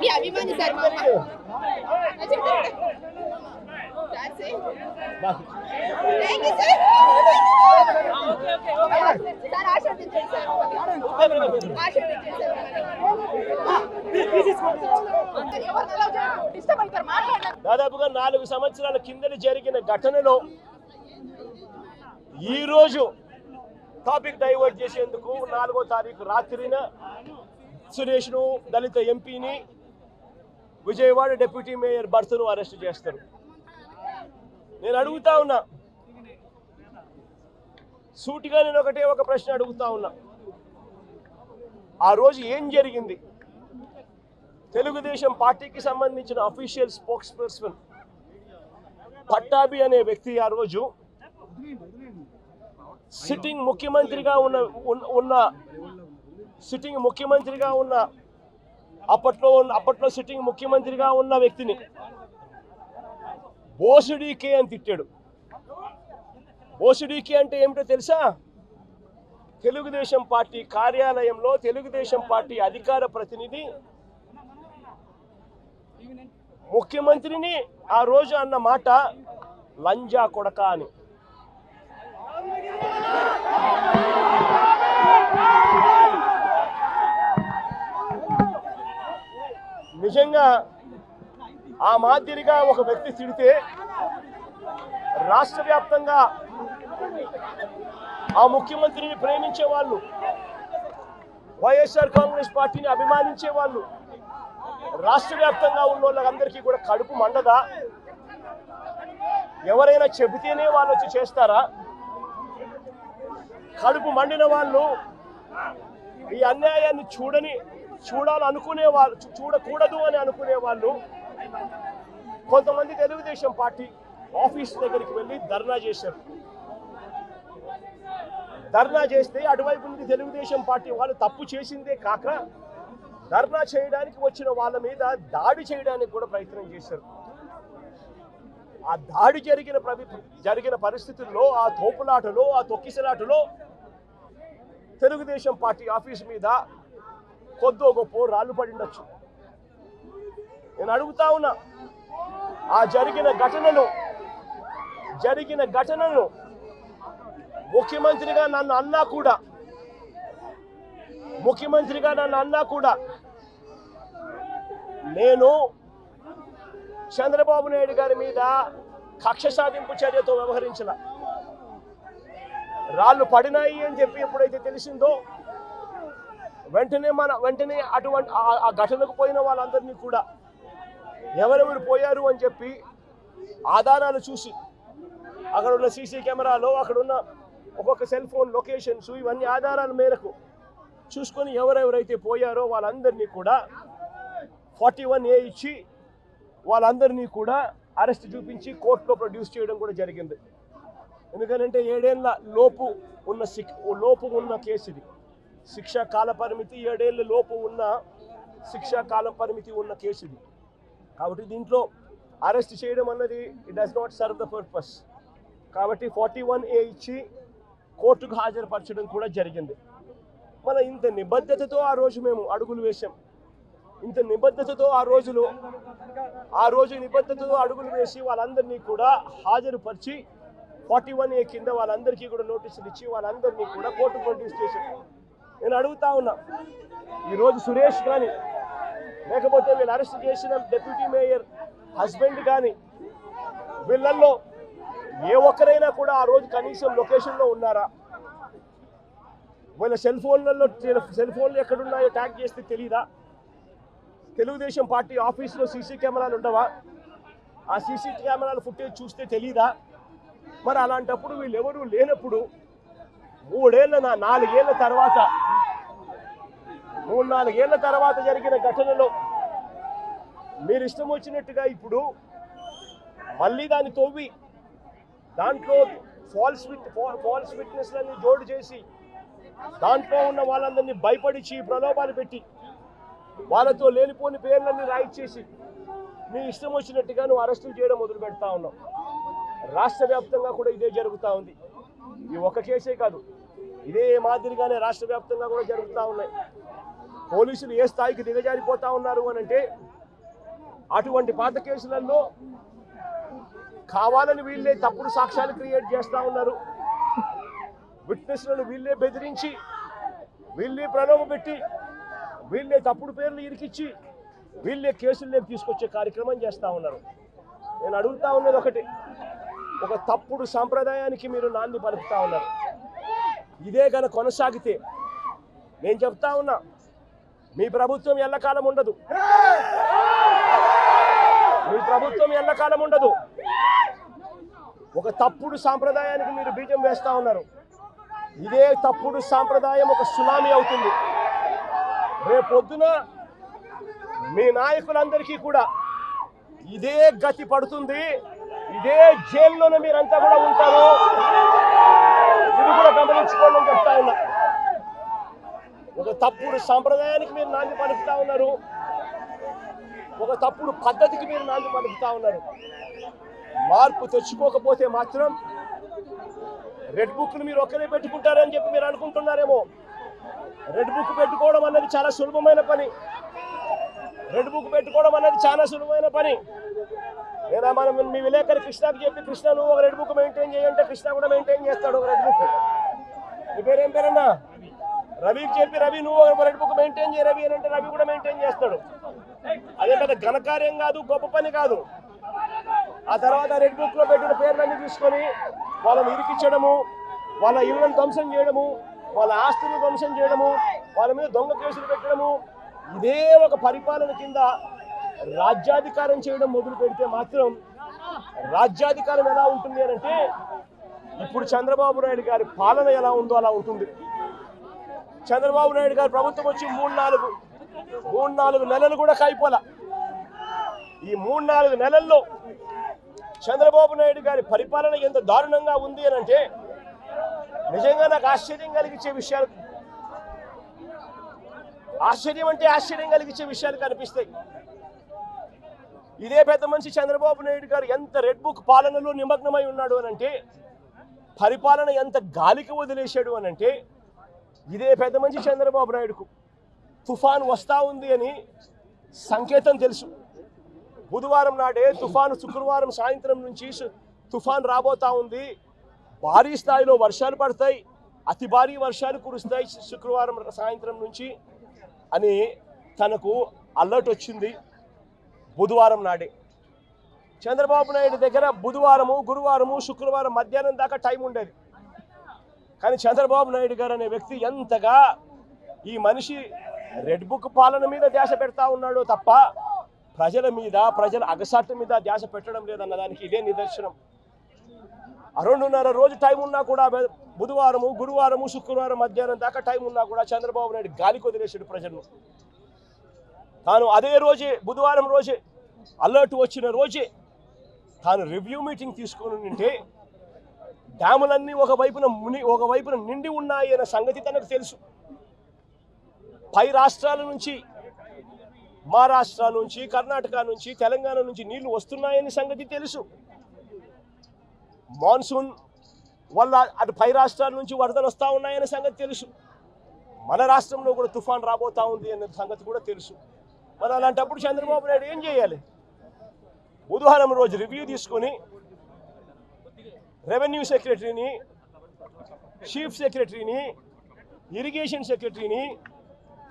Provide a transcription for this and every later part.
మీ అభిమాని సార్ దాదాపుగా 4 సంవత్సరాల కిందట జరిగిన ఘటనలో ఈ రోజు టాపిక్ డైవర్ట్ చేసేందుకు 4వ తారీఖు రాత్రిన సురేష్ను దళిత ఎంపీని విజయవాడ డిప్యూటీ మేయర్ భర్తను అరెస్ట్ చేస్తారు. నేను అడుగుతా ఉన్నా, సూటిగా నేను ఒక ప్రశ్న అడుగుతా ఉన్నా, ఆ రోజు ఏం జరిగింది? తెలుగుదేశం పార్టీకి సంబంధించిన అఫీషియల్ స్పోక్స్ పర్సన్ పట్టాభి అనే వ్యక్తి ఆ రోజు సిట్టింగ్ ముఖ్యమంత్రిగా ఉన్న అప్పట్లో సిట్టింగ్ ముఖ్యమంత్రిగా ఉన్న వ్యక్తిని బోసుడీకే అని తిట్టాడు. బోసుడీకే అంటే ఏమిటో తెలుసా? తెలుగుదేశం పార్టీ కార్యాలయంలో తెలుగుదేశం పార్టీ అధికార ప్రతినిధి ముఖ్యమంత్రిని ఆ రోజు అన్న మాట లంజా కొడక అని. నిజంగా ఆ మాదిరిగా ఒక వ్యక్తి తిడితే రాష్ట్ర వ్యాప్తంగా ఆ ముఖ్యమంత్రిని ప్రేమించే వాళ్ళు, వైఎస్ఆర్ కాంగ్రెస్ పార్టీని అభిమానించే వాళ్ళు, రాష్ట్ర వ్యాప్తంగా ఉన్న వాళ్ళందరికీ కూడా కడుపు మండదా? ఎవరైనా చెబితేనే వాళ్ళు వచ్చి చేస్తారా? కడుపు మండిన వాళ్ళు ఈ అన్యాయాన్ని చూడాలనుకునే వాళ్ళు, చూడకూడదు అని అనుకునే వాళ్ళు కొంతమంది తెలుగుదేశం పార్టీ ఆఫీస్ దగ్గరికి వెళ్ళి ధర్నా చేశారు. ధర్నా చేస్తే అటువైపు నుండి తెలుగుదేశం పార్టీ వాళ్ళు తప్పు చేసిందే కాక ధర్నా చేయడానికి వచ్చిన వాళ్ళ మీద దాడి చేయడానికి కూడా ప్రయత్నం చేశారు. ఆ దాడి జరిగిన పరిస్థితుల్లో, ఆ తోపులాటలో, ఆ తొక్కిసలాటలో తెలుగుదేశం పార్టీ ఆఫీస్ మీద కొద్దో గొప్ప రాళ్ళు పడిండొచ్చు. నేను అడుగుతా ఉన్నా, ఆ జరిగిన ఘటనను ముఖ్యమంత్రిగా నన్ను అన్నా కూడా నేను చంద్రబాబు నాయుడు గారి మీద కక్ష సాధింపు చర్యతో వ్యవహరించిన. రాళ్ళు పడినాయి అని చెప్పి ఎప్పుడైతే తెలిసిందో వెంటనే అటువంటి ఆ ఘటనకు పోయిన వాళ్ళందరినీ కూడా ఎవరెవరు పోయారు అని చెప్పి ఆధారాలు చూసి, అక్కడ ఉన్న సీసీ కెమెరాలో, అక్కడ ఉన్న ఒక్కొక్క సెల్ ఫోన్ లొకేషన్స్, ఇవన్నీ ఆధారాల మేరకు చూసుకొని ఎవరెవరైతే పోయారో వాళ్ళందరినీ కూడా 41A ఇచ్చి వాళ్ళందరినీ కూడా అరెస్ట్ చూపించి కోర్టులో ప్రొడ్యూస్ చేయడం కూడా జరిగింది. ఎందుకంటే 7 ఏళ్ల లోపు ఉన్న కేసు ఇది. శిక్షా కాల పరిమితి 7 ఏళ్ల లోపు ఉన్న శిక్షా కాల పరిమితి ఉన్న కేసు ఇది. కాబట్టి దీంట్లో అరెస్ట్ చేయడం అన్నది it does not serve the purpose. కాబట్టి 41A ఇచ్చి కోర్టుకు హాజరుపరచడం కూడా జరిగింది. మన ఇంత నిబద్ధతతో ఆ రోజు మేము అడుగులు వేసాం. ఇంత నిబద్ధతతో ఆ రోజు నిబద్ధతతో అడుగులు వేసి వాళ్ళందరినీ కూడా హాజరుపరిచి 41A కింద వాళ్ళందరికీ కూడా నోటీసులు ఇచ్చి వాళ్ళందరినీ కూడా కోర్టు ప్రొడ్యూస్ చేశారు. నేను అడుగుతా ఉన్నా, ఈరోజు సురేష్ కానీ లేకపోతే వీళ్ళు అరెస్ట్ చేసిన డిప్యూటీ మేయర్ హస్బెండ్ కానీ వీళ్ళల్లో ఏ ఒక్కరైనా కూడా ఆ రోజు కనీసం లొకేషన్లో ఉన్నారా? వీళ్ళ సెల్ ఫోన్లు ఎక్కడున్నాయో ట్యాగ్ చేస్తే తెలీదా? తెలుగుదేశం పార్టీ ఆఫీస్లో సీసీ కెమెరాలు ఉండవా? ఆ సీసీ కెమెరాల ఫుటేజ్ చూస్తే తెలీదా? మరి అలాంటప్పుడు వీళ్ళెవరూ లేనప్పుడు 4 ఏళ్ల తర్వాత జరిగిన ఘటనలో మీరు ఇష్టం వచ్చినట్టుగా ఇప్పుడు మళ్ళీ దాన్ని తవ్వి దాంట్లో ఫాల్స్ విట్నెస్లని జోడు చేసి దాంట్లో ఉన్న వాళ్ళందరినీ భయపడిచి ప్రలోభాలు పెట్టి వాళ్ళతో లేనిపోని పేర్లన్నీ రాయిచ్చేసి మీ ఇష్టం వచ్చినట్టుగా నువ్వు అరెస్టులు చేయడం మొదలు పెడతా ఉన్నావు. రాష్ట్ర వ్యాప్తంగా కూడా ఇదే జరుగుతూ ఉంది. ఈ ఒక్క కేసే కాదు, ఇదే మాదిరిగానే రాష్ట్ర వ్యాప్తంగా కూడా జరుగుతూ ఉన్నాయి. పోలీసులు ఏ స్థాయికి దిగజారిపోతా ఉన్నారు అని అంటే, అటువంటి పాత కేసులలో కావాలని వీళ్ళే తప్పుడు సాక్ష్యాలు క్రియేట్ చేస్తూ ఉన్నారు. విట్నెస్లను వీళ్ళే బెదిరించి, వీళ్ళే ప్రలోభ పెట్టి, వీళ్ళే తప్పుడు పేర్లు ఇరికిచ్చి, వీళ్ళే కేసుల్లోకి తీసుకొచ్చే కార్యక్రమం చేస్తూ ఉన్నారు. నేను అడుగుతా ఉన్నది ఒకటి, ఒక తప్పుడు సాంప్రదాయానికి మీరు నాంది పలుకుతా ఉన్నారు. ఇదే కనుక కొనసాగితే నేను చెప్తా ఉన్నా, మీ ప్రభుత్వం ఎల్లకాలం ఉండదు. మీ ప్రభుత్వం ఎల్లకాలం ఉండదు. ఒక తప్పుడు సాంప్రదాయానికి మీరు బీజం వేస్తా ఉన్నారు. ఇదే తప్పుడు సాంప్రదాయం ఒక సునామీ అవుతుంది. రేపొద్దున మీ నాయకులందరికీ కూడా ఇదే గతి పడుతుంది. ఇదే జైల్లోనే మీరంతా కూడా ఉంటారు. ఇది కూడా గమనించుకోండి అని చెప్తా ఉన్నా. ఒక తప్పుడు సాంప్రదాయానికి మీరు నాంది పలుకుతా ఉన్నారు. ఒక తప్పుడు పద్ధతికి మీరు నాంది పలుకుతా ఉన్నారు. మార్పు తెచ్చుకోకపోతే మాత్రం రెడ్ బుక్లు మీరు ఒక్కరే పెట్టుకుంటారని చెప్పి మీరు అనుకుంటున్నారేమో. రెడ్ బుక్ పెట్టుకోవడం అన్నది చాలా సులభమైన పని. రెడ్ బుక్ పెట్టుకోవడం అన్నది చాలా సులభమైన పని. లేదా మనం మీ విలేకరి కృష్ణకు చెప్పి, కృష్ణ నువ్వు ఒక రెడ్ బుక్ మెయింటైన్ చేయంటే కృష్ణ కూడా మెయింటైన్ చేస్తాడు ఒక రెడ్ బుక్. మీ పేరేం పేరన్నా? రవికి చెప్పి, రవి నువ్వు ఒక రెడ్ బుక్ మెయింటైన్ చేయ రవి అని అంటే రవి కూడా మెయింటైన్ చేస్తాడు. అదే పెద్ద ఘనకార్యం కాదు, గొప్ప పని కాదు. ఆ తర్వాత రెడ్ బుక్ లో పెట్టిన పేర్లన్నీ తీసుకొని వాళ్ళని ఇరికించడము, వాళ్ళ ఇళ్లను ధ్వంసం చేయడము, వాళ్ళ ఆస్తులను ధ్వంసం చేయడము, వాళ్ళ మీద దొంగ కేసులు పెట్టడము, ఇదే ఒక పరిపాలన కింద రాజ్యాధికారం చేయడం మొదలు పెడితే మాత్రం రాజ్యాధికారం ఎలా ఉంటుంది అని అంటే, ఇప్పుడు చంద్రబాబు నాయుడు గారి పాలన ఎలా ఉందో అలా ఉంటుంది. చంద్రబాబు నాయుడు గారి ప్రభుత్వం వచ్చి 3-4 నెలలు కూడా కాయిపోలా. ఈ 3-4 నెలల్లో చంద్రబాబు నాయుడు గారి పరిపాలన ఎంత దారుణంగా ఉంది అని అంటే నిజంగా నాకు ఆశ్చర్యం కలిగించే విషయాలు, ఆశ్చర్యం కలిగించే విషయాలు కనిపిస్తాయి. ఇదే పెద్ద మనిషి చంద్రబాబు నాయుడు గారు ఎంత రెడ్ బుక్ పాలనలో నిమగ్నమై ఉన్నాడు అని అంటే, పరిపాలన ఎంత గాలికి వదిలేశాడు అని అంటే, ఇదే పెద్ద మనిషి చంద్రబాబు నాయుడుకు తుఫాను వస్తూ ఉంది అని సంకేతం తెలుసు. బుధవారం నాడే తుఫాను, శుక్రవారం సాయంత్రం నుంచి తుఫాను రాబోతా ఉంది, భారీ స్థాయిలో వర్షాలు పడతాయి, అతి భారీ వర్షాలు కురుస్తాయి శుక్రవారం సాయంత్రం నుంచి అని తనకు అలర్ట్ వచ్చింది బుధవారం నాడే. చంద్రబాబు నాయుడు దగ్గర బుధవారము, గురువారము, శుక్రవారం మధ్యాహ్నం దాకా టైం ఉండేది. కానీ చంద్రబాబు నాయుడు గారు అనే వ్యక్తి ఎంతగా ఈ మనిషి రెడ్ బుక్ పాలన మీద ధ్యాస పెడతా ఉన్నాడో తప్ప ప్రజల మీద, ప్రజల అగసాట్ల మీద ధ్యాస పెట్టడం లేదన్న దానికి ఇదే నిదర్శనం. 2.5 రోజు టైం ఉన్నా కూడా, బుధవారము, గురువారము, శుక్రవారం మధ్యాహ్నం దాకా టైం ఉన్నా కూడా చంద్రబాబు నాయుడు గాలికి వదిలేసాడు ప్రజలను. తాను అదే రోజే, బుధవారం రోజే, అలర్ట్ వచ్చిన రోజే తాను రివ్యూ మీటింగ్ తీసుకుని ఉంటే డ్యాములన్నీ ఒకవైపున నిండి ఉన్నాయి అనే సంగతి తనకు తెలుసు. పై రాష్ట్రాల నుంచి, మహారాష్ట్ర నుంచి, కర్ణాటక నుంచి, తెలంగాణ నుంచి నీళ్లు వస్తున్నాయని సంగతి తెలుసు. మాన్సూన్ వల్ల అటు పై రాష్ట్రాల నుంచి వరదలు వస్తూ ఉన్నాయనే సంగతి తెలుసు. మన రాష్ట్రంలో కూడా తుఫాన్ రాబోతా ఉంది అనే సంగతి కూడా తెలుసు. మరి అలాంటప్పుడు చంద్రబాబు నాయుడు ఏం చేయాలి? బుధవారం రోజు రివ్యూ తీసుకొని రెవెన్యూ సెక్రటరీని, చీఫ్ సెక్రటరీని, ఇరిగేషన్ సెక్రటరీని,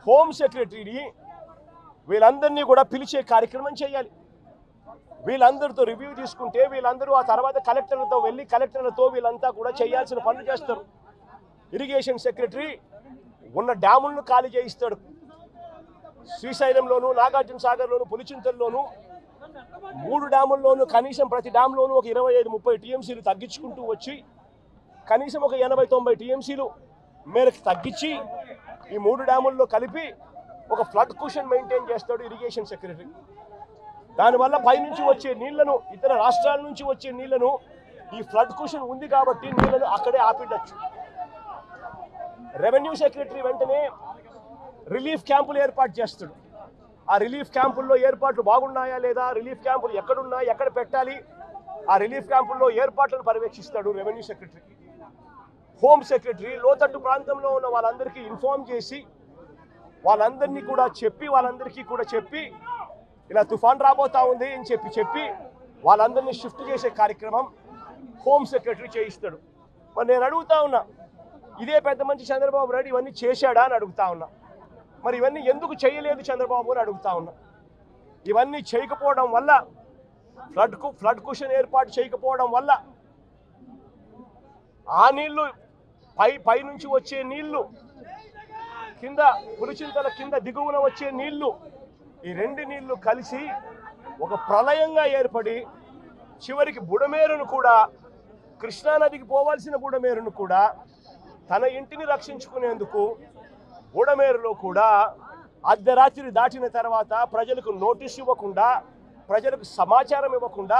హోమ్ సెక్రటరీని వీళ్ళందరినీ కూడా పిలిచే కార్యక్రమం చేయాలి. వీళ్ళందరితో రివ్యూ తీసుకుంటే వీళ్ళందరూ ఆ తర్వాత కలెక్టర్లతో వెళ్ళి కలెక్టర్లతో వీళ్ళంతా కూడా చేయాల్సిన పనులు చేస్తారు. ఇరిగేషన్ సెక్రటరీ ఉన్న డ్యాములను ఖాళీ చేయిస్తాడు. శ్రీశైలంలోను, నాగార్జున సాగర్లోను, పులిచింతల్లోను 3 డ్యాముల్లోనూ కనీసం ప్రతి డ్యామ్లోనూ ఒక 25-30 టీఎంసీలు తగ్గించుకుంటూ వచ్చి కనీసం ఒక 80-90 టీఎంసీలు మేరకు తగ్గించి ఈ 3 డ్యాముల్లో కలిపి ఒక ఫ్లడ్ కుషన్ మెయింటైన్ చేస్తాడు ఇరిగేషన్ సెక్రటరీ. దానివల్ల పైనుంచి వచ్చే నీళ్లను, ఇతర రాష్ట్రాల నుంచి వచ్చే నీళ్లను, ఈ ఫ్లడ్ కుషన్ ఉంది కాబట్టి నీళ్లను అక్కడే ఆపిడచ్చు. రెవెన్యూ సెక్రటరీ వెంటనే రిలీఫ్ క్యాంపులు ఏర్పాటు చేస్తాడు. ఆ రిలీఫ్ క్యాంపుల్లో ఏర్పాట్లు బాగున్నాయా లేదా, రిలీఫ్ క్యాంపులు ఎక్కడున్నాయి, ఎక్కడ పెట్టాలి, ఆ రిలీఫ్ క్యాంపుల్లో ఏర్పాట్లను పర్యవేక్షిస్తాడు రెవెన్యూ సెక్రటరీ. హోమ్ సెక్రటరీ లోతట్టు ప్రాంతంలో ఉన్న వాళ్ళందరికీ ఇన్ఫార్మ్ చేసి వాళ్ళందరినీ కూడా చెప్పి ఇలా తుఫాన్ రాబోతా ఉంది అని చెప్పి వాళ్ళందరినీ షిఫ్ట్ చేసే కార్యక్రమం హోమ్ సెక్రటరీ చేయిస్తాడు. మరి నేను అడుగుతా ఉన్నా, ఇదే పెద్ద మంచి చంద్రబాబు నాయుడు ఇవన్నీ చేశాడా అని అడుగుతా ఉన్నా. మరి ఇవన్నీ ఎందుకు చేయలేదు చంద్రబాబు అని అడుగుతా ఉన్నా. ఇవన్నీ చేయకపోవడం వల్ల ఫ్లడ్ కుషన్ ఏర్పాటు చేయకపోవడం వల్ల ఆ నీళ్లు పై నుంచి వచ్చే నీళ్లు కింద పులిచింతల కింద దిగువన వచ్చే నీళ్లు, ఈ రెండు నీళ్లు కలిసి ఒక ప్రళయంగా ఏర్పడి చివరికి బుడమేరును కూడా, కృష్ణానదికి పోవాల్సిన బుడమేరును కూడా తన ఇంటిని రక్షించుకునేందుకు బుడమేరులో కూడా అర్ధరాత్రి దాటిన తర్వాత ప్రజలకు నోటీస్ ఇవ్వకుండా, ప్రజలకు సమాచారం ఇవ్వకుండా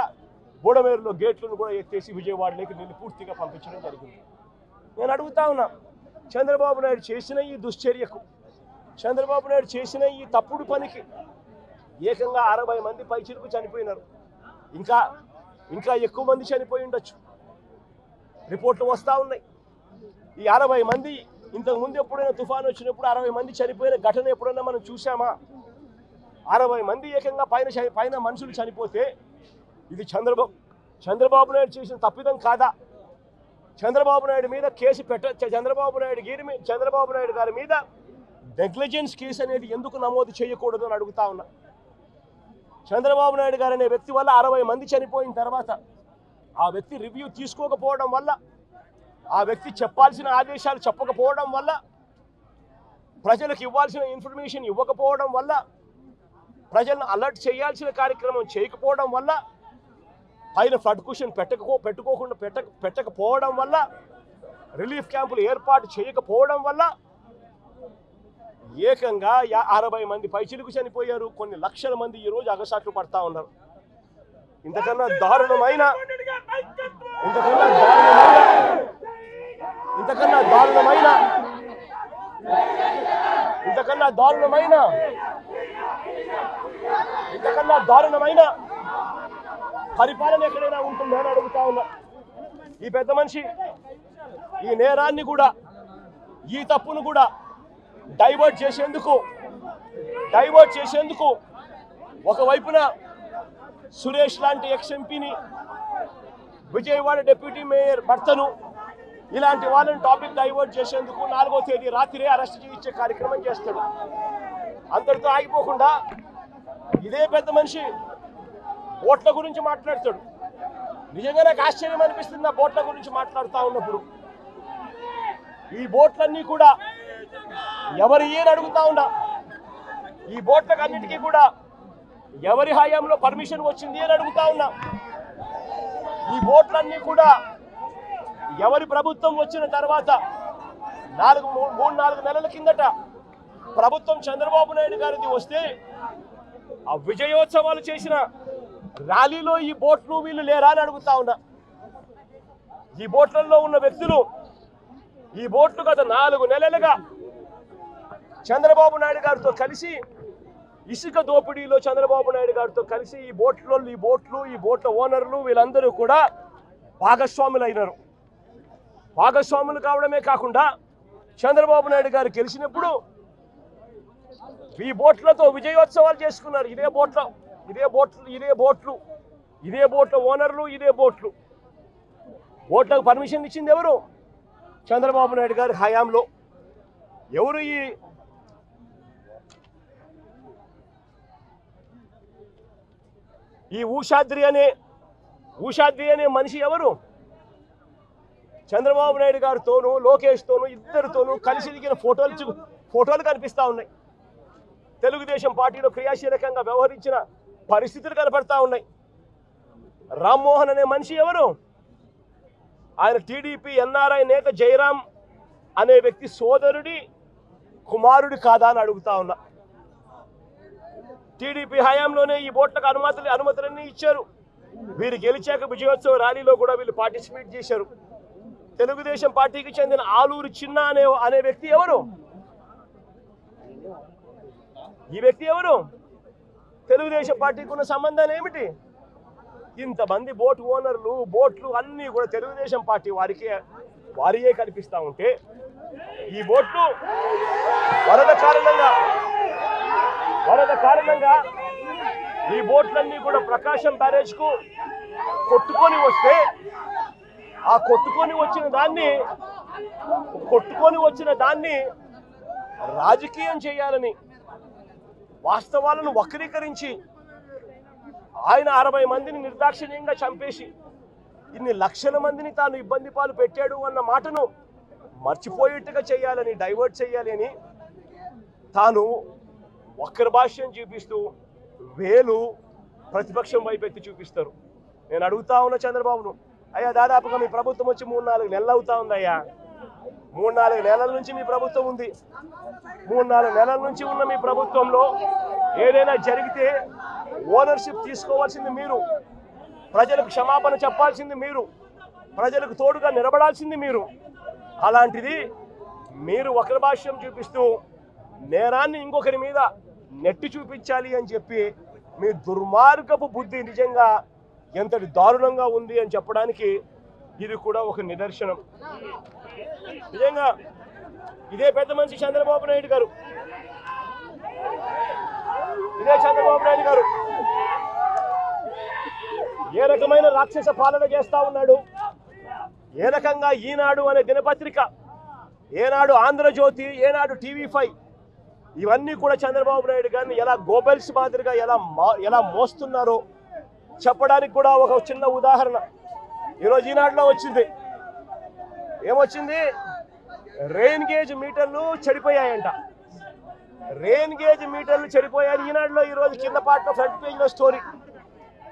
బుడమేరులో గేట్లను కూడా ఎత్తేసి విజయవాడలోకి నీళ్లు పూర్తిగా పంపించడం జరిగింది. నేను అడుగుతా ఉన్నా, చంద్రబాబు నాయుడు చేసిన ఈ దుశ్చర్యకు, చంద్రబాబు నాయుడు చేసిన ఈ తప్పుడు పనికి ఏకంగా 60 మంది పైచిలుకు చనిపోయినారు. ఇంకా ఎక్కువ మంది చనిపోయి ఉండొచ్చు. రిపోర్ట్లు వస్తూ ఉన్నాయి. ఈ 60 మంది ఇంతకుముందు ఎప్పుడైనా తుఫాను వచ్చినప్పుడు 60 మంది చనిపోయిన ఘటన ఎప్పుడైనా మనం చూసామా? 60 మంది ఏకంగా పైన మనుషులు చనిపోతే ఇది చంద్రబాబు నాయుడు చేసిన తప్పిదం కాదా? చంద్రబాబు నాయుడు మీద కేసు చంద్రబాబు నాయుడు గారి మీద నెగ్లిజెన్స్ కేసు అనేది ఎందుకు నమోదు చేయకూడదు అని అడుగుతా ఉన్నా. చంద్రబాబు నాయుడు గారు అనే వ్యక్తి వల్ల 60 మంది చనిపోయిన తర్వాత ఆ వ్యక్తి రివ్యూ తీసుకోకపోవడం వల్ల, ఆ వ్యక్తి చెప్పాల్సిన ఆదేశాలు చెప్పకపోవడం వల్ల, ప్రజలకు ఇవ్వాల్సిన ఇన్ఫర్మేషన్ ఇవ్వకపోవడం వల్ల, ప్రజలను అలర్ట్ చేయాల్సిన కార్యక్రమం చేయకపోవడం వల్ల, పైన ఫ్లడ్ కుషన్ పెట్టకపోవడం వల్ల, రిలీఫ్ క్యాంపులు ఏర్పాటు చేయకపోవడం వల్ల ఏకంగా 60 మంది పైచిలుకు చనిపోయారు. కొన్ని లక్షల మంది ఈరోజు అగసాట్లు పడతా ఉన్నారు. ఇంతకన్నా దారుణమైన పరిపాలన ఎక్కడైనా ఉంటుందా అని అడుగుతా ఉన్నా. ఈ పెద్ద మనిషి ఈ నేరాన్ని కూడా, ఈ తప్పును కూడా డైవర్ట్ చేసేందుకు ఒకవైపున సురేష్ లాంటి ఎక్స్-ఎంపీని, విజయవాడ డిప్యూటీ మేయర్ భర్తను, ఇలాంటి వాళ్ళని టాపిక్ డైవర్ట్ చేసేందుకు 4వ తేదీ రాత్రే అరెస్ట్ చేయించే కార్యక్రమం చేస్తాడు. అంతటితో ఆగిపోకుండా ఇదే పెద్ద మనిషి బోట్ల గురించి మాట్లాడతాడు. నిజంగా నాకు ఆశ్చర్యం అనిపిస్తుంది ఆ బోట్ల గురించి మాట్లాడుతూ ఉన్నప్పుడు. ఈ బోట్లన్నీ కూడా ఎవరు ఏని అడుగుతా ఉన్నా, ఈ బోట్లకు అన్నిటికీ కూడా ఎవరి హయాంలో పర్మిషన్ వచ్చింది అని అడుగుతా ఉన్నా. ఈ బోట్లన్నీ కూడా ఎవరి ప్రభుత్వం వచ్చిన తర్వాత 3-4 నెలల కిందట ప్రభుత్వం చంద్రబాబు నాయుడు గారిది వస్తే ఆ విజయోత్సవాలు చేసిన ర్యాలీలో ఈ బోట్లు వీళ్ళు లేరా అని అడుగుతా ఉన్నా. ఈ బోట్లలో ఉన్న వ్యక్తులు, ఈ బోట్లు గత 4 నెలలుగా చంద్రబాబు నాయుడు గారితో కలిసి ఇసుక దోపిడీలో చంద్రబాబు నాయుడు గారితో కలిసి ఈ బోట్ల ఓనర్లు వీళ్ళందరూ కూడా భాగస్వాములు అయినారు. భాగస్వాములు కావడమే కాకుండా చంద్రబాబు నాయుడు గారు గెలిచినప్పుడు ఈ బోట్లతో విజయోత్సవాలు చేసుకున్నారు. ఇదే బోట్ల ఓనర్లు, ఇదే బోట్లకు పర్మిషన్ ఇచ్చింది ఎవరు? చంద్రబాబు నాయుడు గారి హయాంలో. ఎవరు ఈ ఊషాద్రి అనే మనిషి ఎవరు? చంద్రబాబు నాయుడు గారితోనూ లోకేష్తోనూ ఇద్దరితోనూ కలిసి దిగిన ఫోటోలు కనిపిస్తూ ఉన్నాయి. తెలుగుదేశం పార్టీలో క్రియాశీలకంగా వ్యవహరించిన పరిస్థితులు కనపడతా ఉన్నాయి. రామ్మోహన్ అనే మనిషి ఎవరు? ఆయన టీడీపీ ఎన్ఆర్ఐ నేత జయరాం అనే వ్యక్తి సోదరుడి కుమారుడి కాదా అని అడుగుతా ఉన్నా. టీడీపీ హయాంలోనే ఈ బోట్లకు అనుమతులన్నీ ఇచ్చారు. వీరు గెలిచాక విజయోత్సవ ర్యాలీలో కూడా వీళ్ళు పార్టిసిపేట్ చేశారు. తెలుగుదేశం పార్టీకి చెందిన ఆలూరు చిన్న అనే వ్యక్తి ఎవరు? ఈ వ్యక్తి ఎవరు? తెలుగుదేశం పార్టీకి ఉన్న సంబంధాలు ఏమిటి? ఇంతమంది బోట్ ఓనర్లు, బోట్లు అన్నీ కూడా తెలుగుదేశం పార్టీ వారికి వారియే కల్పిస్తూ ఉంటే ఈ బోట్లు వరద కారణంగా ఈ బోట్లన్నీ కూడా ప్రకాశం బ్యారేజ్కు కొట్టుకొని వస్తే ఆ కొట్టుకొని వచ్చిన దాన్ని రాజకీయం చేయాలని వాస్తవాలను వక్రీకరించి ఆయన 60 మందిని నిర్దాక్షిణ్యంగా చంపేసి ఇన్ని లక్షల మందిని తాను ఇబ్బంది పాలు పెట్టాడు అన్న మాటను మర్చిపోయేట్టుగా చేయాలని, డైవర్ట్ చేయాలి అని తాను వక్ర భాష్యం చూపిస్తూ వేలు ప్రతిపక్షం వైపు ఎత్తి చూపిస్తారు. నేను అడుగుతా ఉన్న చంద్రబాబును, అయ్యా దాదాపుగా మీ ప్రభుత్వం వచ్చి 3-4 నెలలు అవుతా ఉందయ్యా. 3-4 నెలల నుంచి మీ ప్రభుత్వం ఉంది. 3-4 నెలల నుంచి ఉన్న మీ ప్రభుత్వంలో ఏదైనా జరిగితే ఓనర్షిప్ తీసుకోవాల్సింది మీరు, ప్రజలకు క్షమాపణ చెప్పాల్సింది మీరు, ప్రజలకు తోడుగా నిలబడాల్సింది మీరు. అలాంటిది మీరు వక్రభాష్యం చూపిస్తూ నేరాన్ని ఇంకొకరి మీద నెట్టి చూపించాలి అని చెప్పి మీ దుర్మార్గపు బుద్ధి నిజంగా ఎంతటి దారుణంగా ఉంది అని చెప్పడానికి ఇది కూడా ఒక నిదర్శనం. నిజంగా ఇదే పెద్ద మనిషి చంద్రబాబు నాయుడు గారు ఏ రకమైన రాక్షస పాలన చేస్తా ఉన్నాడు, ఏ రకంగా ఈనాడు అనే దినపత్రిక, ఏనాడు ఆంధ్రజ్యోతి, ఏనాడు TV5 ఇవన్నీ కూడా చంద్రబాబు నాయుడు గారిని ఎలా గోబెల్స్ మాదిరిగా ఎలా మోస్తున్నారో చెప్పడానికి కూడా ఒక చిన్న ఉదాహరణ ఈరోజు ఈనాడులో వచ్చింది. ఏమొచ్చింది? రెయిన్ గేజ్ మీటర్లు చెడిపోయాయంట. రెయిన్ గేజ్ మీటర్లు చెడిపోయాయి ఈనాడులో ఈరోజు కింద పాటలో ఫ్రంట్ పేజ్లో స్టోరీ.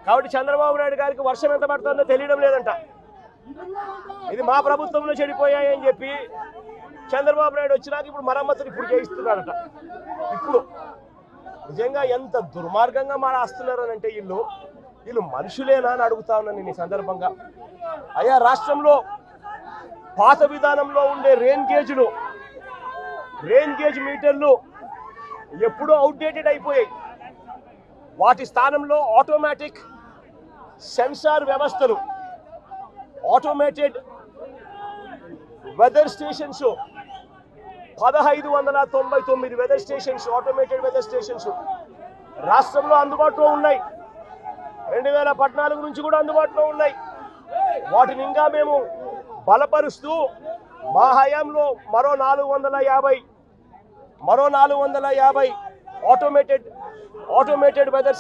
కాబట్టి చంద్రబాబు నాయుడు గారికి వర్షం ఎంత పడుతుందో తెలియడం లేదంట. ఇది మా ప్రభుత్వంలో చెడిపోయాయి అని చెప్పి చంద్రబాబు నాయుడు వచ్చినాక ఇప్పుడు మరమ్మతులు ఇప్పుడు చేయిస్తున్నాడట. ఇప్పుడు నిజంగా ఎంత దుర్మార్గంగా మారాస్తున్నారు అని అంటే వీళ్ళు మనుషులేనా అని అడుగుతా ఉన్నాను నేను ఈ సందర్భంగా. అయ్యా, రాష్ట్రంలో పాత విధానంలో ఉండే రెయిన్ గేజ్ మీటర్లు ఎప్పుడూ అవుట్డేటెడ్ అయిపోయాయి. వాటి స్థానంలో ఆటోమేటిక్ సెన్సార్ వ్యవస్థలు, automated weather stations, 1599 weather stations, automated weather stations రాష్ట్రంలో అందుబాటులో ఉన్నాయి. 2014 నుంచి కూడా అందుబాటులో ఉన్నాయి. వాటిని ఇంకా మేము బలపరుస్తూ మా హయాంలో మరో 450 ఆటోమేటెడ్ వెదర్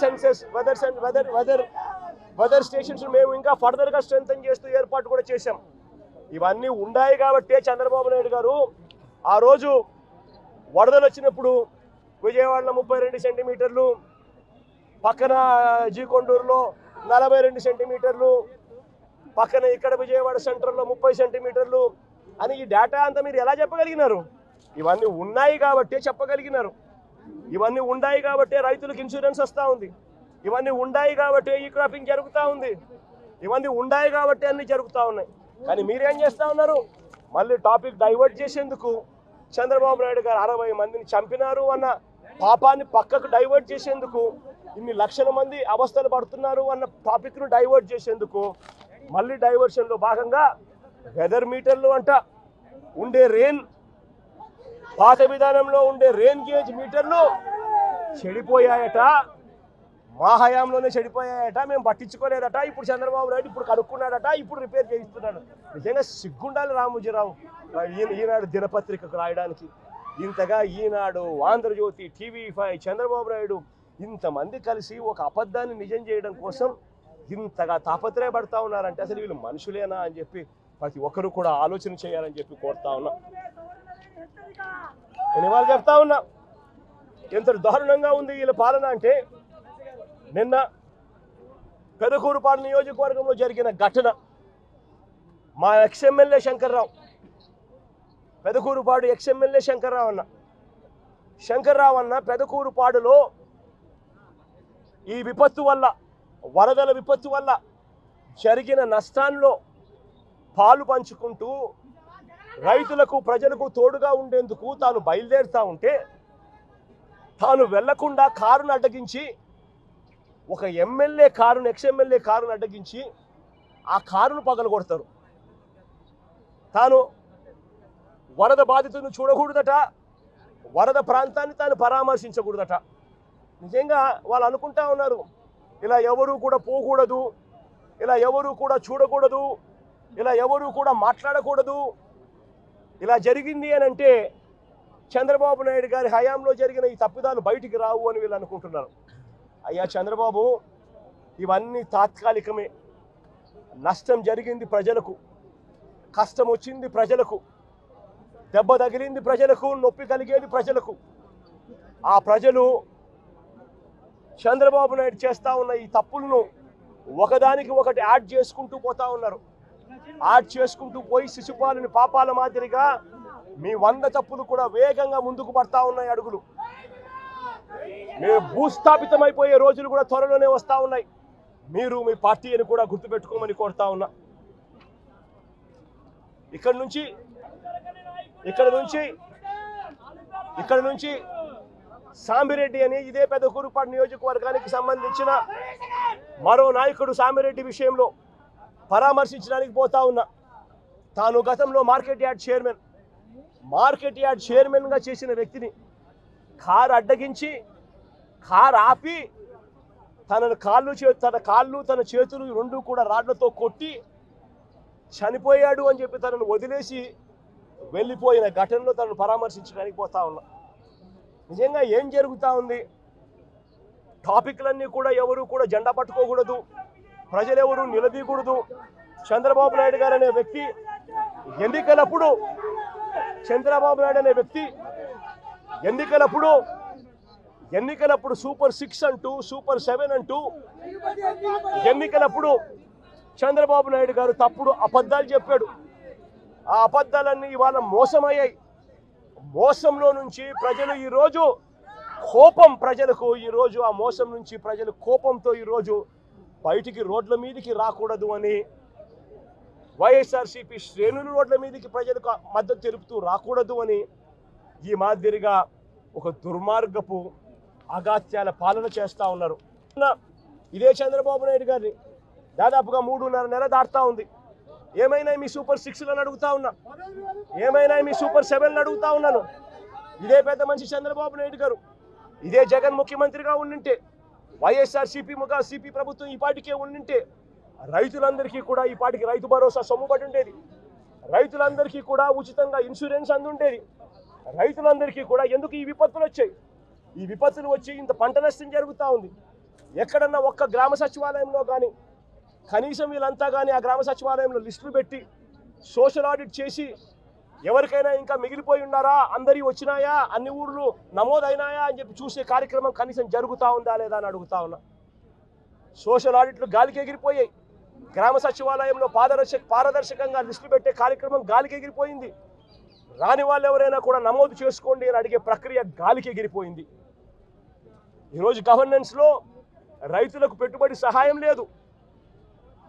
స్టేషన్స్ మేము ఇంకా ఫర్దర్గా స్ట్రెంథెన్ చేస్తూ ఏర్పాటు కూడా చేశాం. ఇవన్నీ ఉన్నాయి కాబట్టే చంద్రబాబు నాయుడు గారు ఆ రోజు వరదలు వచ్చినప్పుడు విజయవాడలో 32 సెంటీమీటర్లు, పక్కన జీకొండూరులో 42 సెంటీమీటర్లు, పక్కన ఇక్కడ విజయవాడ సెంటర్లో 30 సెంటీమీటర్లు అని ఈ డేటా అంతా మీరు ఎలా చెప్పగలిగినారు? ఇవన్నీ ఉన్నాయి కాబట్టే చెప్పగలిగినారు. ఇవన్నీ ఉన్నాయి కాబట్టే రైతులకు ఇన్సూరెన్స్ వస్తూ ఉంది. ఇవన్నీ ఉన్నాయి కాబట్టే ఈ క్రాపింగ్ జరుగుతూ ఉంది. ఇవన్నీ ఉన్నాయి కాబట్టే అన్నీ జరుగుతూ ఉన్నాయి. కానీ మీరేం చేస్తూ ఉన్నారు? మళ్ళీ టాపిక్ డైవర్ట్ చేసేందుకు చంద్రబాబు నాయుడు గారు 60 మందిని చంపినారు అన్న పాపాన్ని పక్కకు డైవర్ట్ చేసేందుకు, ఇన్ని లక్షల మంది అవస్థలు పడుతున్నారు అన్న టాపిక్ను డైవర్ట్ చేసేందుకు మళ్ళీ డైవర్షన్లో భాగంగా వెదర్ మీటర్లు అంట ఉండే పాత విధానంలో ఉండే రెయిన్ గేజ్ మీటర్లు చెడిపోయాయట, మా హయాంలోనే చెడిపోయాయట, మేము పట్టించుకోలేదట. ఇప్పుడు చంద్రబాబు నాయుడు ఇప్పుడు కనుక్కున్నాడట, ఇప్పుడు రిపేర్ చేయిస్తున్నాడు. నిజంగా సిగ్గుండాలి రామోజీరావు ఈనాడు దినపత్రికకు రాయడానికి. ఇంతగా ఈనాడు, ఆంధ్రజ్యోతి, TV5, చంద్రబాబు నాయుడు ఇంతమంది కలిసి ఒక అబద్ధాన్ని నిజం చేయడం కోసం ఇంతగా తాపత్రయపడతా ఉన్నారంటే అసలు వీళ్ళు మనుషులేనా అని చెప్పి ప్రతి ఒక్కరు కూడా ఆలోచన చేయాలని చెప్పి కోరుతా ఉన్నా. నేను ఇవాళ చెప్తా ఉన్నా ఎంత దారుణంగా ఉంది వీళ్ళ పాలన అంటే, నిన్న పెదకూరుపాడు నియోజకవర్గంలో జరిగిన ఘటన, మా ఎక్స్ఎమ్మెల్యే శంకర్రావు, పెదకూరుపాడు ఎక్స్ఎమ్మెల్యే శంకర్రావు అన్న పెదకూరుపాడులో ఈ విపత్తు వల్ల, వరదల విపత్తు వల్ల జరిగిన నష్టాల్లో పాలు పంచుకుంటూ రైతులకు, ప్రజలకు తోడుగా ఉండేందుకు తాను బయలుదేరుతా ఉంటే తాను వెళ్లకుండా కారును అడ్డగించి, ఒక ఎక్స్ఎమ్మెల్యే కారును అడ్డగించి ఆ కారును పగలగొడతారు. తాను వరద బాధితులను చూడకూడదట, వరద ప్రాంతాన్ని తాను పరామర్శించకూడదట. నిజంగా వాళ్ళు అనుకుంటా ఉన్నారు, ఇలా ఎవరు కూడా పోకూడదు, ఇలా ఎవరు కూడా చూడకూడదు, ఇలా ఎవరు కూడా మాట్లాడకూడదు. ఇలా జరిగింది అని అంటే చంద్రబాబు నాయుడు గారి హయాంలో జరిగిన ఈ తప్పిదాలు బయటికి రావు అని వీళ్ళు అనుకుంటున్నారు. అయ్యా చంద్రబాబు, ఇవన్నీ తాత్కాలికమే. నష్టం జరిగింది ప్రజలకు, కష్టం వచ్చింది ప్రజలకు, దెబ్బ తగిలింది ప్రజలకు, నొప్పి కలిగేది ప్రజలకు. ఆ ప్రజలు చంద్రబాబు నాయుడు చేస్తూ ఉన్న ఈ తప్పులను ఒకదానికి ఒకటి యాడ్ చేసుకుంటూ పోతా ఉన్నారు. యాడ్ చేసుకుంటూ పోయి శిశుపాలుని పాపాల మాదిరిగా మీ 100 తప్పులు కూడా వేగంగా ముందుకు పడతా ఉన్నాయి అడుగులు. మీరు భూస్థాపితమైపోయే రోజులు కూడా త్వరలోనే వస్తూ ఉన్నాయి. మీరు మీ పార్టీని కూడా గుర్తుపెట్టుకోమని కోరుతా ఉన్నా. ఇక్కడ నుంచి సామిరెడ్డి అని ఇదే పెదకూరుపాడు నియోజకవర్గానికి సంబంధించిన మరో నాయకుడు సామిరెడ్డి విషయంలో పరామర్శించడానికి పోతా ఉన్నా. తాను గతంలో మార్కెట్ యార్డ్ చైర్మన్గా చేసిన వ్యక్తిని కారు అడ్డగించి, కారు ఆపి తన కాళ్ళు తన చేతులు రెండు కూడా రాడ్లతో కొట్టి చనిపోయాడు అని చెప్పి తనను వదిలేసి వెళ్ళిపోయిన ఘటనలో తనను పరామర్శించడానికి పోతా ఉన్నా. నిజంగా ఏం జరుగుతూ ఉంది? టాపిక్లన్నీ కూడా ఎవరు కూడా జెండా పట్టుకోకూడదు, ప్రజలెవరు నిలదీయకూడదు. చంద్రబాబు నాయుడు గారు అనే వ్యక్తి ఎన్నికలప్పుడు సూపర్ 6 అంటూ, సూపర్ 7 అంటూ ఎన్నికలప్పుడు చంద్రబాబు నాయుడు గారు తప్పుడు అబద్ధాలు చెప్పాడు. ఆ అబద్ధాలన్నీ ఇవాళ మోసమయ్యాయి. మోసంలో నుంచి ప్రజలు ఈరోజు ఆ మోసం నుంచి ప్రజలు కోపంతో ఈరోజు బయటికి రోడ్ల మీదకి రాకూడదు అని వైఎస్ఆర్సీపీ శ్రేణులు రోడ్ల మీదకి ప్రజలకు మద్దతు తెలుపుతూ రాకూడదు అని ఈ మాదిరిగా ఒక దుర్మార్గపు అగాత్యాల పాలన చేస్తూ ఉన్నారు. ఇదే చంద్రబాబు నాయుడు గారిని దాదాపుగా 3.5 నెలలు దాటుతా ఉంది. ఏమైనా మీ సూపర్ 6లను అడుగుతా ఉన్నా, ఏమైనా మీ సూపర్ 7లను అడుగుతా ఉన్నాను. ఇదే పెద్ద మనిషి చంద్రబాబు నాయుడు గారు, ఇదే జగన్ ముఖ్యమంత్రిగా ఉండింటే, వైఎస్ఆర్సీపీ ప్రభుత్వం ఈ పాటికే ఉండింటే రైతులందరికీ కూడా ఈ పాటికి రైతు భరోసా సొమ్ముబడి ఉండేది, రైతులందరికీ కూడా ఉచితంగా ఇన్సూరెన్స్ అందుండేది. రైతులందరికీ కూడా ఎందుకు ఈ విపత్తులు వచ్చాయి? ఈ విపత్తులు వచ్చి ఇంత పంట నష్టం జరుగుతూ ఉంది. ఎక్కడన్నా ఒక్క గ్రామ సచివాలయంలో కానీ కనీసం వీళ్ళంతా కానీ ఆ గ్రామ సచివాలయంలో లిస్టులు పెట్టి సోషల్ ఆడిట్ చేసి ఎవరికైనా ఇంకా మిగిలిపోయి ఉన్నారా, అందరి వచ్చినాయా, అన్ని ఊర్లు నమోదైనాయా అని చెప్పి చూసే కార్యక్రమం కనీసం జరుగుతూ ఉందా లేదా అని అడుగుతా ఉన్నా. సోషల్ ఆడిట్లు గాలికి ఎగిరిపోయాయి. గ్రామ సచివాలయంలో పారదర్శకంగా లిస్టులు పెట్టే కార్యక్రమం గాలికి ఎగిరిపోయింది. రాని వాళ్ళు ఎవరైనా కూడా నమోదు చేసుకోండి అని అడిగే ప్రక్రియ గాలికి ఎగిరిపోయింది. ఈరోజు గవర్నెన్స్లో రైతులకు పెట్టుబడి సహాయం లేదు,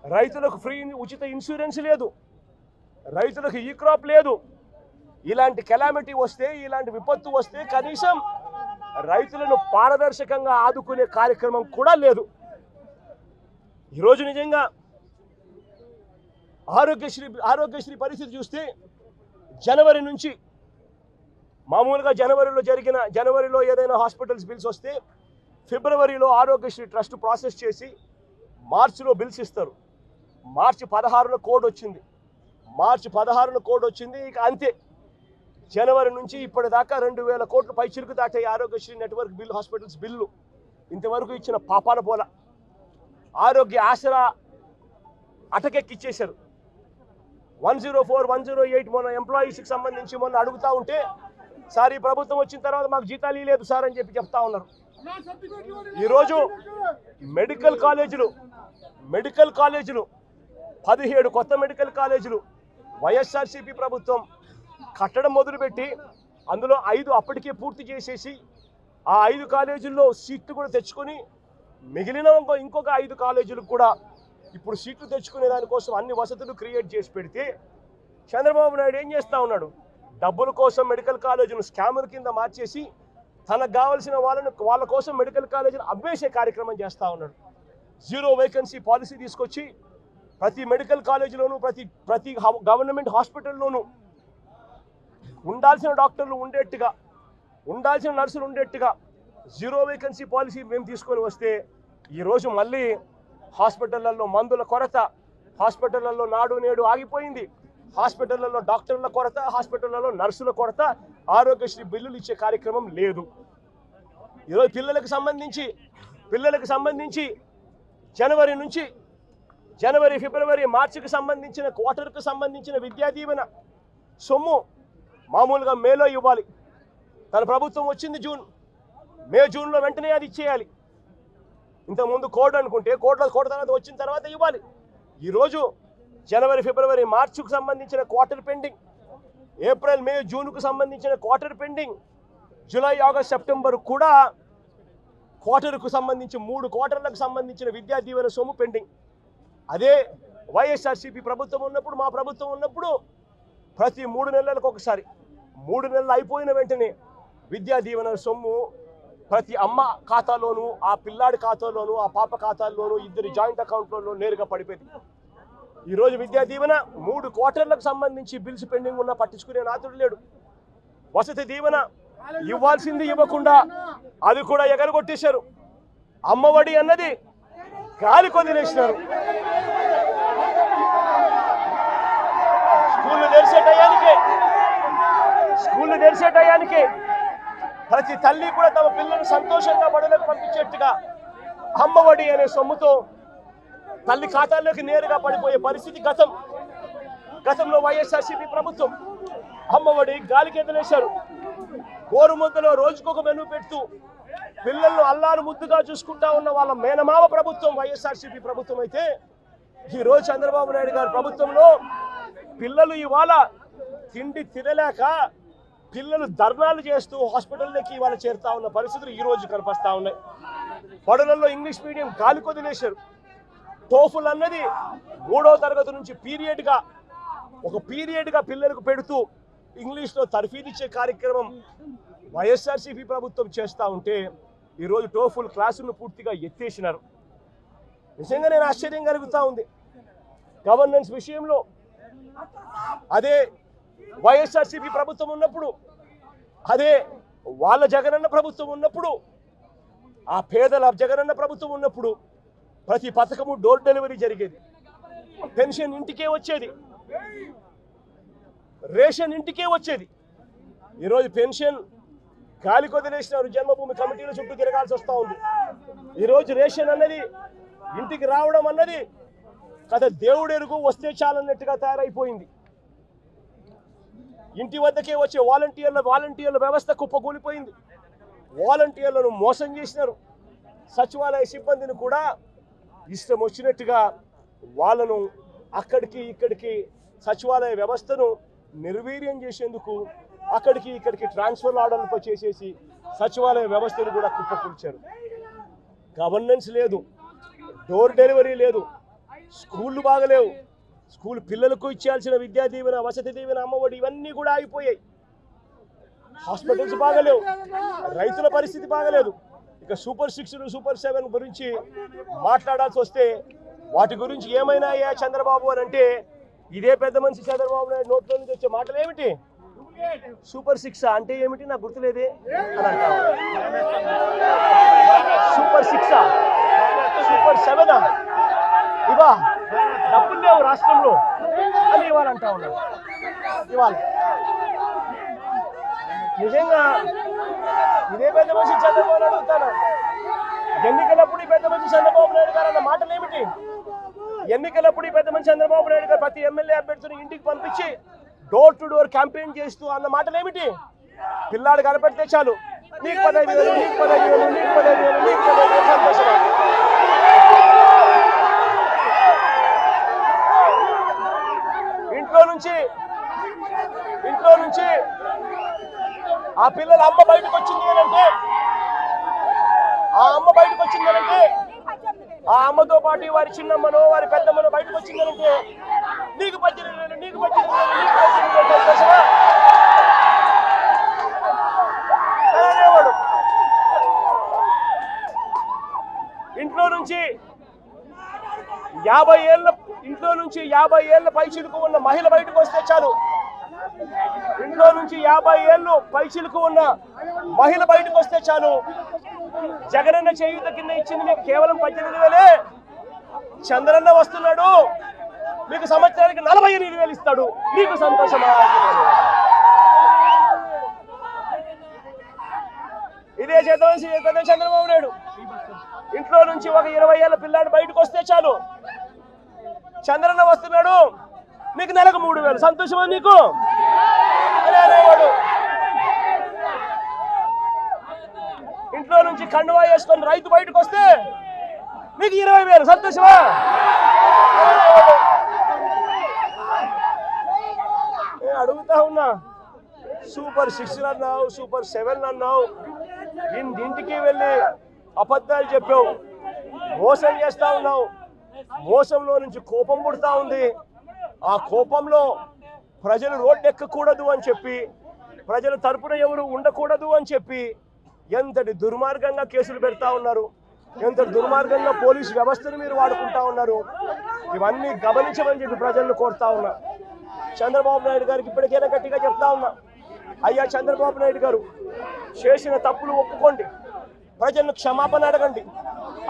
రైతులకు ఉచిత ఇన్సూరెన్స్ లేదు, రైతులకు ఈ క్రాప్ లేదు. ఇలాంటి కెలామిటీ వస్తే, ఇలాంటి విపత్తు వస్తే కనీసం రైతులను పారదర్శకంగా ఆదుకునే కార్యక్రమం కూడా లేదు. ఈరోజు నిజంగా ఆరోగ్యశ్రీ పరిస్థితి చూస్తే జనవరి నుంచి మామూలుగా జనవరిలో ఏదైనా హాస్పిటల్స్ బిల్స్ వస్తే ఫిబ్రవరిలో ఆరోగ్యశ్రీ ట్రస్ట్ ప్రాసెస్ చేసి మార్చిలో బిల్స్ ఇస్తారు. మార్చి 16న కోడ్ వచ్చింది. ఇక అంతే. జనవరి నుంచి ఇప్పటిదాకా 2,000 కోట్లు పైచిరుకు దాటాయి Arogyasri network bill, hospitals bill. ఇంతవరకు ఇచ్చిన పాపాన పోల. ఆరోగ్య ఆసరా అటకెక్కిచ్చేశారు. 104, 108 మొన్న ఎంప్లాయీస్కి సంబంధించి మొన్న అడుగుతూ ఉంటే, సార్ ఈ ప్రభుత్వం వచ్చిన తర్వాత మాకు జీతాలు ఇవ్వలేదు సార్ అని చెప్తా ఉన్నారు. ఈరోజు మెడికల్ కాలేజీలు 17 కొత్త మెడికల్ కాలేజీలు వైఎస్ఆర్సీపీ ప్రభుత్వం కట్టడం మొదలుపెట్టి అందులో 5 అప్పటికే పూర్తి చేసేసి ఆ 5 కాలేజీల్లో సీట్లు కూడా తెచ్చుకొని మిగిలిన ఇంకొక 5 కాలేజీలకు కూడా ఇప్పుడు సీట్లు తెచ్చుకునే దానికోసం అన్ని వసతులు క్రియేట్ చేసి పెడితే చంద్రబాబు నాయుడు ఏం చేస్తూ ఉన్నాడు? డబ్బుల కోసం మెడికల్ కాలేజీను స్కాముల కింద మార్చేసి తనకు కావాల్సిన వాళ్ళ కోసం మెడికల్ కాలేజీలు అమ్మేసే కార్యక్రమం చేస్తూ ఉన్నాడు. 0 వేకెన్సీ పాలసీ తీసుకొచ్చి ప్రతి మెడికల్ కాలేజీలోనూ ప్రతి గవర్నమెంట్ హాస్పిటల్లోనూ ఉండాల్సిన డాక్టర్లు ఉండేట్టుగా, ఉండాల్సిన నర్సులు ఉండేట్టుగా జీరో వేకెన్సీ పాలసీ మేము తీసుకొని వస్తే ఈరోజు మళ్ళీ హాస్పిటళ్లలో మందుల కొరత, హాస్పిటళ్లలో నాడు నేడు ఆగిపోయింది, హాస్పిటళ్లలో డాక్టర్ల కొరత, హాస్పిటళ్లలో నర్సుల కొరత, ఆరోగ్యశ్రీ బిల్లులు ఇచ్చే కార్యక్రమం లేదు. ఈరోజు పిల్లలకు సంబంధించి జనవరి నుంచి ఫిబ్రవరి మార్చికి సంబంధించిన క్వార్టర్కు సంబంధించిన విద్యా దీవెన సొమ్ము మామూలుగా మేలో ఇవ్వాలి. తన ప్రభుత్వం వచ్చింది జూన్లో వెంటనే అది ఇచ్చేయాలి. ఇంతకుముందు కోడ్ అనుకుంటే కోడ్ తర్వాత వచ్చిన తర్వాత ఇవ్వాలి. ఈరోజు జనవరి ఫిబ్రవరి మార్చికు సంబంధించిన క్వార్టర్ పెండింగ్, ఏప్రిల్ మే జూన్కు సంబంధించిన quarter pending, July August September కూడా క్వార్టర్కు సంబంధించి 3 క్వార్టర్లకు సంబంధించిన విద్యా దీవెన సొమ్ము పెండింగ్. అదే వైఎస్ఆర్సీపీ ప్రభుత్వం ఉన్నప్పుడు, మా ప్రభుత్వం ఉన్నప్పుడు ప్రతి 3 నెలలకు ఒకసారి, 3 నెలలు అయిపోయిన వెంటనే విద్యా దీవెన సొమ్ము ప్రతి అమ్మ ఖాతాలోను, ఆ పిల్లాడి ఖాతాలోను, ఆ పాప ఖాతాల్లోనూ, ఇద్దరి జాయింట్ అకౌంట్లలో నేరుగా పడిపోయింది. ఈరోజు విద్యా దీవెన 3 క్వార్టర్లకు సంబంధించి బిల్స్ పెండింగ్ ఉన్నా పట్టించుకునే నాతుడు లేడు. వసతి దీవెన ఇవ్వాల్సింది ఇవ్వకుండా అది కూడా ఎగరగొట్టేశారు. అమ్మఒడి అన్నది గాలి కొదిలేసినారు. స్కూళ్ళు తెరిసే టయానికే ప్రతి తల్లి కూడా తమ పిల్లలు సంతోషంగా బడులకు పంపించేట్టుగా అమ్మఒడి అనే సొమ్ముతో తల్లి ఖాతాల్లోకి నేరుగా పడిపోయే పరిస్థితి గతంలో వైఎస్ఆర్సీపీ ప్రభుత్వం. అమ్మఒడి గాలికి ఎదిలేశారు. గోరుముద్దలో రోజుకొక మెనూ పెడుతూ పిల్లలను అల్లారు ముద్దుగా చూసుకుంటా ఉన్న వాళ్ళ మేనమామ ప్రభుత్వం వైఎస్ఆర్సీపీ ప్రభుత్వం అయితే, ఈరోజు చంద్రబాబు నాయుడు గారి ప్రభుత్వంలో పిల్లలు ఇవాళ తిండి తినలేక పిల్లలు ధర్నాలు చేస్తూ హాస్పిటల్లోకి ఇవాళ చేరుతా ఉన్న పరిస్థితులు ఈరోజు కనిపిస్తా ఉన్నాయి. బడులలో ఇంగ్లీష్ మీడియం గాలి కొదిలేశారు. టోఫుల్ అన్నది 3వ తరగతి నుంచి పీరియడ్గా పిల్లలకు పెడుతూ ఇంగ్లీష్లో తర్ఫీదిచ్చే కార్యక్రమం వైఎస్ఆర్సీపీ ప్రభుత్వం చేస్తూ ఉంటే ఈరోజు టోఫుల్ క్లాసులను పూర్తిగా ఎత్తేసినారు. నిజంగా నేను ఆశ్చర్యం కలుగుతూ ఉంది. గవర్నెన్స్ విషయంలో అదే వైఎస్ఆర్సీపీ ప్రభుత్వం ఉన్నప్పుడు, అదే వాళ్ళ జగనన్న ప్రభుత్వం ఉన్నప్పుడు, ఆ పేదల జగనన్న ప్రభుత్వం ఉన్నప్పుడు ప్రతి పథకము డోర్ డెలివరీ జరిగేది. పెన్షన్ ఇంటికే వచ్చేది, రేషన్ ఇంటికే వచ్చేది. ఈరోజు పెన్షన్ గాలి కొదిలేసినారు. జన్మభూమి కమిటీల చుట్టూ తిరగాల్సి వస్తూ ఉంది. ఈరోజు రేషన్ అన్నది ఇంటికి రావడం అన్నది కథ దేవుడెరుగు, వస్తే చాలన్నట్టుగా తయారైపోయింది. ఇంటి వద్దకే వచ్చే వాలంటీర్ల వ్యవస్థ కుప్పకూలిపోయింది. వాలంటీర్లను మోసం చేసినారు. సచివాలయ సిబ్బందిని కూడా ఇష్టం వచ్చినట్టుగా వాళ్ళను అక్కడికి ఇక్కడికి సచివాలయ వ్యవస్థను నిర్వీర్యం చేసేందుకు అక్కడికి ఇక్కడికి ట్రాన్స్ఫర్ ఆర్డర్లపై చేసేసి సచివాలయ వ్యవస్థను కూడా కుప్పకూల్చారు. గవర్నెన్స్ లేదు, డోర్ డెలివరీ లేదు, స్కూళ్ళు బాగలేవు, స్కూల్ పిల్లలకు ఇచ్చేయాల్సిన విద్యా దీవెన, వసతి దీవెన, అమ్మఒడి ఇవన్నీ కూడా ఆగిపోయాయి. హాస్పిటల్స్ బాగలేవు, రైతుల పరిస్థితి బాగలేదు. ఇక సూపర్ 6, సూపర్ 7 గురించి మాట్లాడాల్సి వస్తే వాటి గురించి ఏమైనా చంద్రబాబు అని అంటే ఇదే పెద్ద మనిషి చంద్రబాబు నాయుడు నోట్లో నుంచి వచ్చే మాటలు ఏమిటి? సూపర్ 6 అంటే ఏమిటి నాకు గుర్తులేదే అని అంటావు. సూపర్ 6, సూపర్ 7 ఇవా డబ్బులు లేవు రాష్ట్రంలో అని ఇవాళ అంటా ఉన్నారు. ఇవాళ నిజంగా ఇదే పెద్ద మనిషి చంద్రబాబు నాయుడు అడుగుతాను, ఎన్నికలప్పుడు ఈ పెద్ద మనిషి చంద్రబాబు నాయుడు గారు అన్న మాటలు ఏమిటి? ఎన్నికలప్పుడు ఈ పెద్ద మనిషి చంద్రబాబు నాయుడు గారు ప్రతి ఎమ్మెల్యే అభ్యర్థిని ఇంటికి పంపించి డోర్ టు డోర్ క్యాంపెయిన్ చేస్తూ అన్న మాటలు ఏమిటి? పిల్లాడు కనపడితే చాలు, నీకు 15,000, నీకు 15,000, నీకు 15,000, నీకు 15,000 సంతోషమా? ఇంట్లో నుంచి ఆ పిల్లల అమ్మ బయటకు వచ్చింది అంటే, ఆ అమ్మతో పాటు వారి చిన్నమ్మనో వారి పెద్దమ్మనో బయటకు వచ్చిందనంటే నీకు 18,000, నీకు 18,000, నీకు 18,000 సంతోషమా? అనేవాడు. ఇంట్లో నుంచి 50 ఏళ్ల పై చిలుకు ఉన్న మహిళ బయటకు వస్తే చాలు, ఇంట్లో ఇంట్లో నుంచి 50 ఏళ్ళు పైచిలకు ఉన్న మహిళ బయటకు వస్తే చాలు, జగనన్న చేయూత కింద ఇచ్చింది మీకు కేవలం 18,000. చంద్రన్న వస్తున్నాడు, మీకు సంవత్సరానికి 48,000 ఇస్తాడు. మీకు సంతోషమా? ఇదే చేద్దాం చంద్రబాబు నాయుడు. ఇంట్లో నుంచి ఒక 20 ఏళ్ళ పిల్లాడు బయటకు వస్తే చాలు, చంద్రన్న వస్తున్నాడు, మీకు నెలకు 3,000. సంతోషమా నీకు అని అనేవాడు. ఇంట్లో నుంచి కండువా వేసుకొని రైతు బయటకు వస్తే మీకు 20,000. సంతోషమా? అడుగుతా ఉన్నా, సూపర్ 6 అన్నావు, సూపర్ 7 అన్నావు, ఇంటికి వెళ్ళి అబద్ధాలు చెప్పావు, మోసం చేస్తా ఉన్నావు. మోసంలో నుంచి కోపం పుడతా ఉంది. ఆ కోపంలో ప్రజలు రోడ్డెక్కకూడదు అని చెప్పి, ప్రజల తరపున ఎవరు ఉండకూడదు అని చెప్పి ఎంతటి దుర్మార్గంగా కేసులు పెడతా ఉన్నారు, ఎంతటి దుర్మార్గంగా పోలీసు వ్యవస్థను మీరు వాడుకుంటా ఉన్నారు. ఇవన్నీ గమనించమని చెప్పి ప్రజలను కోరుతా ఉన్నా. చంద్రబాబు నాయుడు గారికి ఇప్పటికైనా గట్టిగా చెప్తా ఉన్నా, అయ్యా చంద్రబాబు నాయుడు గారు, చేసిన తప్పులు ఒప్పుకోండి, ప్రజలను క్షమాపణ అడగండి,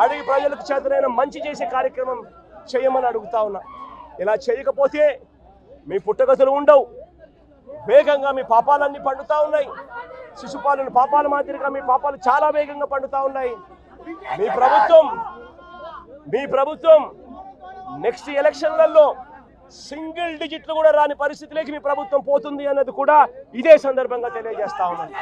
అడిగి ప్రజలకు చేతనైన మంచి చేసే కార్యక్రమం చేయమని అడుగుతా ఉన్నా. ఇలా చేయకపోతే మీ పుట్టగతులు ఉండవు. వేగంగా మీ పాపాలన్నీ పండుతా ఉన్నాయి. శిశుపాలను పాపాల మాదిరిగా మీ పాపాలు చాలా వేగంగా పండుతా ఉన్నాయి. మీ ప్రభుత్వం నెక్స్ట్ ఎలక్షన్లలో సింగిల్ డిజిట్లు కూడా రాని పరిస్థితిలోకి మీ ప్రభుత్వం పోతుంది అన్నది కూడా ఇదే సందర్భంగా తెలియజేస్తా ఉన్నాను.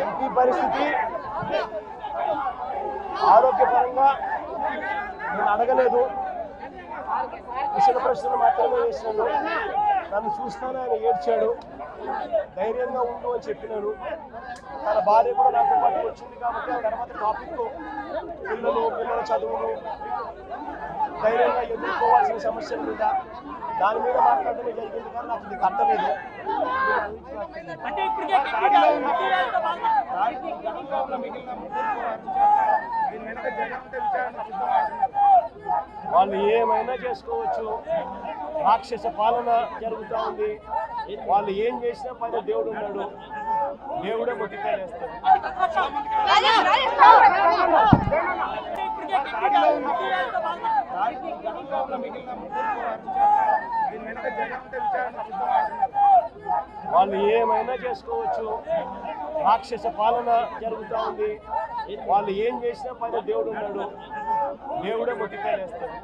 ఎంపీ పరిస్థితి ఆరోగ్యపరంగా నేను అడగలేదు, కుశల ప్రశ్నలు మాత్రమే వేసినాను. నన్ను చూస్తాను, ఆయన ఏడ్చాడు, ధైర్యంగా ఉండు అని చెప్పినాను. తన భార్య కూడా నాతో పాటు వచ్చింది కాబట్టి ఆ తర్వాత టాపిక్ పిల్లల చదువులు, ధైర్యంగా ఎదుర్కోవాల్సిన సమస్యల మీద, దాని మీద మాట్లాడటమే జరిగింది. కానీ నాకు ఇది తట్టలేదు. వాళ్ళు ఏమైనా చేసుకోవచ్చు, రాక్షస పాలన జరుగుతూ ఉంది. వాళ్ళు ఏం చేసినా పైన దేవుడు ఉన్నాడు, దేవుడే మొట్టికాయ వేస్తాడు. వాళ్ళు ఏమైనా చేసుకోవచ్చు, రాక్షస పాలన జరుగుతూ ఉంది. వాళ్ళు ఏం చేసినా పైన దేవుడు ఉన్నాడు, దేవుడే మొట్టికాయ వేస్తాడు.